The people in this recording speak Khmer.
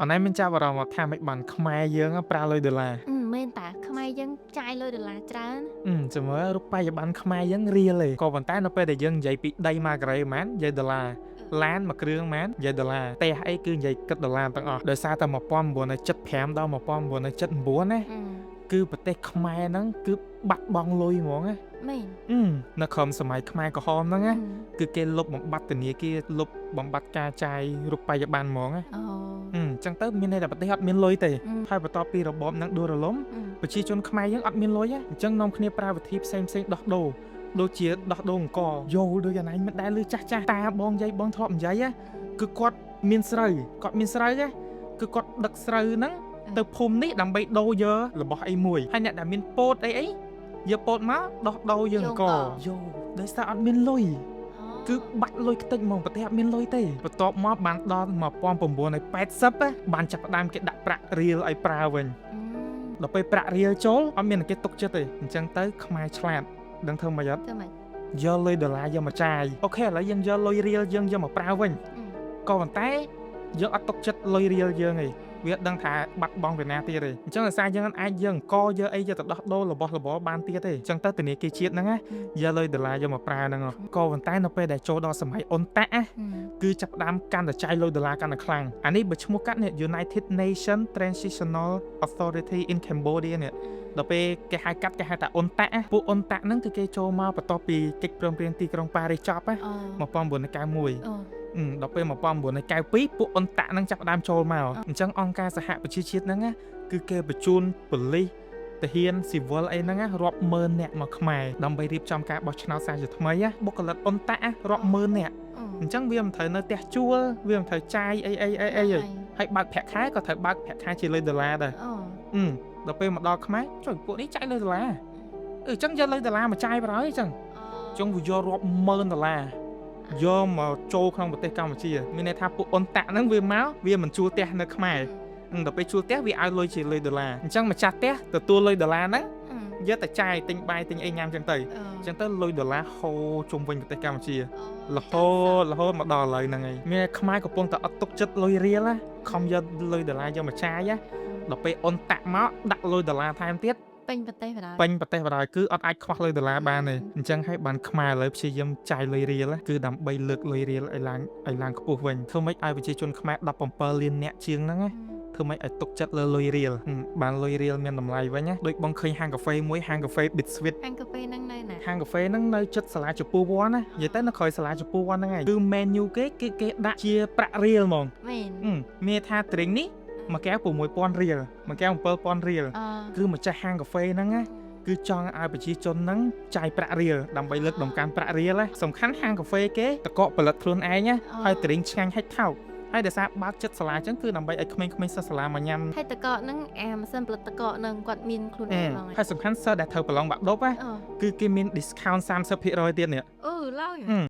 អនឡាញមានចាប់អារម្មណ៍ថាមិនបានខ្មែរយើងប្រើលុយដុល្លារមែនតាខ្មែរយើងចាយលុយដុល្លារច្រើនចាំមើលរូបិយប័ណ្ណខ្មែរយើងរៀលឯងក៏ប៉ុន្តែនៅពេលដែលយើងនិយាយពីដីម៉ាការ៉េហ្មងនិយាយដុល្លារឡានមួយគ្រឿងហ្មងនិយាយដុល្លារផ្ទះអីគឺនិយាយគិតដុល្លារទាំងអស់ដោយសារតែ1975ដល់1979ណាគឺប្រទេសខ្មែរហ្នឹងគឺបាត់បង់លុយហ្មងណាមែននៅក្រោមសម័យខ្មែរក្រហមហ្នឹងណាគឺគេលុបបំបត្តិធនាគារលុបបំបត្តិការចាយរូបិយប័ណ្ណហ្មងណាអញ្ចឹងទៅមានន័យថាប្រទេសអត់មានលុយទេហើយបន្ទាប់ពីរបបហ្នឹងដួលរលំប្រជាជនខ្មែរយើងអត់មានលុយអញ្ចឹងនាំគ្នាប្រើវិធីផ្សេងដោះដូរដូចជាដោះដូរអង្គយោលដូចអាណៃមិនដែលលឺចាស់តាបងយាយបងធ្លាប់និយាយគឺគាត់មានស្រូវណាគឺគាត់ដឹកស្រូវហ្នឹងទៅភូមិនេះដើម្បីដូរយករបស់អីមួយហើយអ្នកដែលមានពោតអីយកពោតមកដោះដូរយើងអង្គយោដោយសារអត់មានលុយគឺបាត់លុយខ្ទេចហ្មងប្រទេសអត់មានលុយទេបន្ទាប់មកបានដល់1980បានចាប់ផ្ដើមគេដាក់ប្រាក់រៀលឲ្យប្រើវិញដល់ពេលប្រាក់រៀលចូលអត់មានគេទុកចិត្តទេអញ្ចឹងទៅខ្មែរឆ្លាតដឹងធ្វើម៉េចអត់យកលុយដុល្លារយកមកចាយអូខេឥឡូវយើងយកលុយរៀលយើងយកមកប្រើវិញក៏ប៉ុន្តែយើងអត់ទុកចិត្តលុយរៀលយើងទេវាដឹងថាបាត់បង់ពីណាទៀតទេអញ្ចឹងដោយសារយើងអាចយើងអង្គយកអីយកទៅដោះដូររបស់របរបានទៀតទេអញ្ចឹងទៅធនាគារជាតិហ្នឹងយកលុយដុល្លារយកមកប្រើហ្នឹងក៏ប៉ុន្តែនៅពេលដែលចូលដល់សម័យអ៊ុនតាក់គឺចាប់ផ្ដើមកាន់តែចាយលុយដុល្លារកាន់តែខ្លាំងអានេះបើឈ្មោះកាត់នេះ United Nation Transitional Authority in Cambodia នេះដល់ពេលគេហៅកាត់គេហៅថាអ៊ុនតាក់ពួកអ៊ុនតាក់ហ្នឹងគឺគេចូលមកបន្ទាប់ពីកិច្ចព្រមព្រៀងទីក្រុងប៉ារីសចប់1991ដល់ពេល1992ពួកអ៊ុនតាក់ហ្នឹងចាប់ផ្ដើមចូលមកអញ្ចឹងអង្គការសហប្រជាជាតិហ្នឹងគឺគេបញ្ជូនប៉ូលីសទាហានស៊ីវិលអីហ្នឹងរាប់ម៉ឺននាក់មកខ្មែរដើម្បីរៀបចំការបោះឆ្នោតសាជាថ្មីបុគ្គលិកអ៊ុនតាក់រាប់ម៉ឺននាក់អញ្ចឹងវាមិនត្រូវនៅផ្ទះជួលវាមិនត្រូវចាយអីហើយបើកប្រាក់ខែក៏ត្រូវបើកប្រាក់ខែជាលុយដុល្លារដែរដល់ពេលមកដល់ខ្មែរចុះពួកនេះចាយលុយដុល្លារអញ្ចឹងយកលុយដុល្លារមកចាយបណ្ដោយអញ្ចឹងវាយករាប់ម៉ឺនដុល្លារយកមកចូលក្នុងប្រទេសកម្ពុជាមានន័យថាពួកអ៊ុនតាក់ហ្នឹងវាមកវាមិនជួលផ្ទះនៅខ្មែរដល់ពេលជួលផ្ទះវាឲ្យលុយជាលុយដុល្លារអញ្ចឹងម្ចាស់ផ្ទះទទួលលុយដុល្លារហ្នឹងយកទៅចាយទិញបាយទិញអីញ៉ាំអញ្ចឹងទៅលុយដុល្លារហូរជុំវិញប្រទេសកម្ពុជារហូតមកដល់ឥឡូវហ្នឹងឯងមានខ្មែរកំពុងតែអត់ទុកចិត្តលុយរៀលខំយកលុយដុល្លារយកមកចាយដល់ពេលអ៊ុនតាក់មកដាក់លុយដុល្លារថែមទៀតពេញប្រទេសបណ្ដោយគឺអត់អាចខ្វះលុយដុល្លារបានទេអញ្ចឹងហើយបានខ្មែរឥឡូវព្យាយាមចាយលុយរៀលគឺដើម្បីលើកលុយរៀលឲ្យឡើងខ្ពស់វិញធ្វើម៉េចឲ្យប្រជាជនខ្មែរ17លានអ្នកជាងហ្នឹងធ្វើម៉េចឲ្យទុកចិត្តលើលុយរៀលបានលុយរៀលមានតម្លៃវិញដូចបងឃើញហាងកាហ្វេមួយហាងកាហ្វេ Bitswit ហាងកាហ្វេហ្នឹងនៅណាហាងកាហ្វេហ្នឹងនៅជិតសាលាចំពោះវត្តណានិយាយទៅនៅក្រោយសាលាចំពោះវត្តហ្នឹងឯងគឺ menu គេដាក់ជាប្រាក់រៀលហ្មងមានថា drink នេះមួយកែវ6000រៀលមួយកែវ7000រៀលគឺម្ចាស់ហាងកាហ្វេហ្នឹងគឺចង់ឲ្យប្រជាជនហ្នឹងចាយប្រាក់រៀលដើម្បីលើកតម្កើងប្រាក់រៀលសំខាន់ហាងកាហ្វេគេតកកផលិតខ្លួនឯងហើយ드링ឆ្ងាញ់ហិចថោកហើយដោយសារបើកចិត្តសាលាអញ្ចឹងគឺដើម្បីឲ្យក្មេងៗសិស្សសាលាមកញ៉ាំហើយតកកហ្នឹងអាម៉ាស៊ីនផលិតតកកហ្នឹងគាត់មានខ្លួនឯងហ្មងហើយសំខាន់សិស្សដែលត្រូវប្រឡងបាក់ឌុបគឺគេមាន discount 30% ទៀតនេះឡើយ